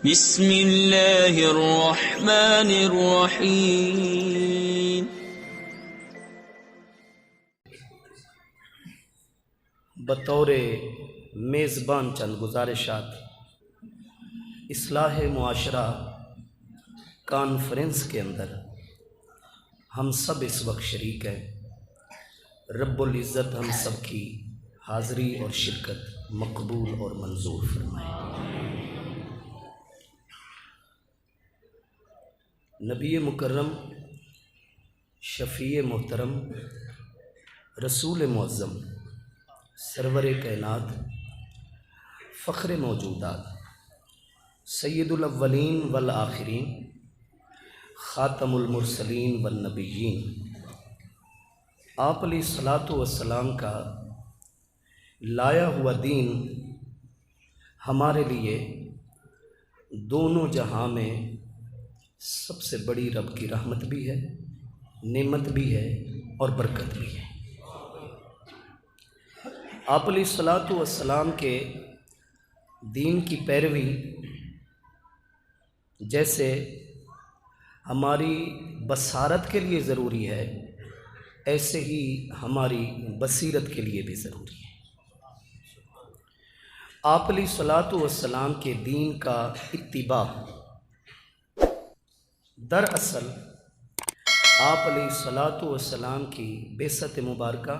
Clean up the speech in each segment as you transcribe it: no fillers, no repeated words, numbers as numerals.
بسم اللہ الرحمن الرحیم۔ بطور میزبان چند گزارشات۔ اصلاح معاشرہ کانفرنس کے اندر ہم سب اس وقت شریک ہیں۔ رب العزت ہم سب کی حاضری اور شرکت مقبول اور منظور فرمائے۔ نبی مکرم، شفیع محترم، رسول معظم، سرور کائنات، فخر موجودات، سید الاولین والآخرین، خاتم المرسلین والنبیین، آپ علیہ الصلاۃ والسلام کا لایا ہوا دین ہمارے لیے دونوں جہاں میں سب سے بڑی رب کی رحمت بھی ہے، نعمت بھی ہے اور برکت بھی ہے۔ آپ علیہ الصلاۃ والسلام کے دین کی پیروی جیسے ہماری بصارت کے لیے ضروری ہے، ایسے ہی ہماری بصیرت کے لیے بھی ضروری ہے۔ آپ علیہ الصلاۃ والسلام کے دین کا اتباع دراصل آپ علیہ الصلاۃ والسلام کی بعثت مبارکہ،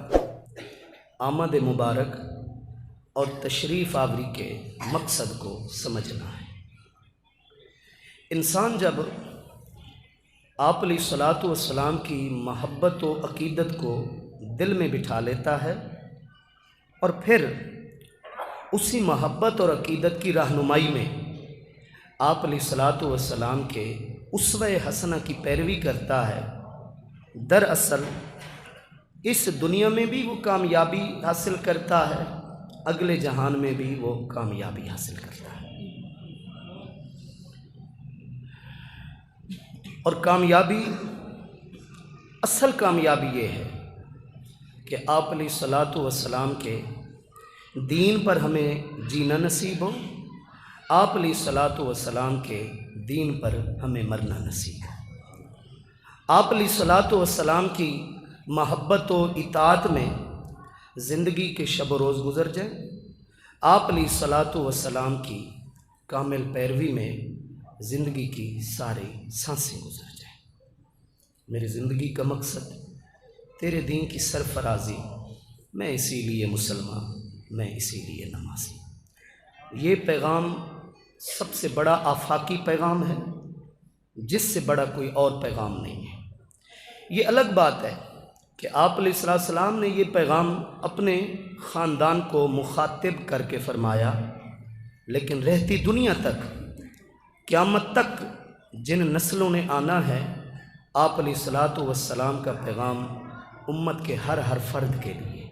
آمد مبارک اور تشریف آوری کے مقصد کو سمجھنا ہے۔ انسان جب آپ علیہ الصلاۃ والسلام کی محبت و عقیدت کو دل میں بٹھا لیتا ہے اور پھر اسی محبت اور عقیدت کی رہنمائی میں آپ علیہ الصلاۃ والسلام کے اسوہ حسنہ کی پیروی کرتا ہے، دراصل اس دنیا میں بھی وہ کامیابی حاصل کرتا ہے، اگلے جہان میں بھی وہ کامیابی حاصل کرتا ہے۔ اور کامیابی، اصل کامیابی یہ ہے کہ آپ علیہ الصلاۃ والسلام کے دین پر ہمیں جینا نصیب ہو، آپ علیہ الصلاۃ والسلام کے دین پر ہمیں مرنا نصیب ہو، آپ علیہ الصلاۃ والسلام کی محبت و اطاعت میں زندگی کے شب و روز گزر جائیں، آپ علیہ الصلاۃ والسلام کی کامل پیروی میں زندگی کی ساری سانسیں گزر جائیں۔ میری زندگی کا مقصد تیرے دین کی سرفرازی، میں اسی لیے مسلمان، میں اسی لیے نمازی۔ یہ پیغام سب سے بڑا آفاقی پیغام ہے، جس سے بڑا کوئی اور پیغام نہیں ہے۔ یہ الگ بات ہے کہ آپ علیہ السلام نے یہ پیغام اپنے خاندان کو مخاطب کر کے فرمایا، لیکن رہتی دنیا تک، قیامت تک جن نسلوں نے آنا ہے، آپ علیہ الصلاۃ والسلام کا پیغام امت کے ہر فرد کے لیے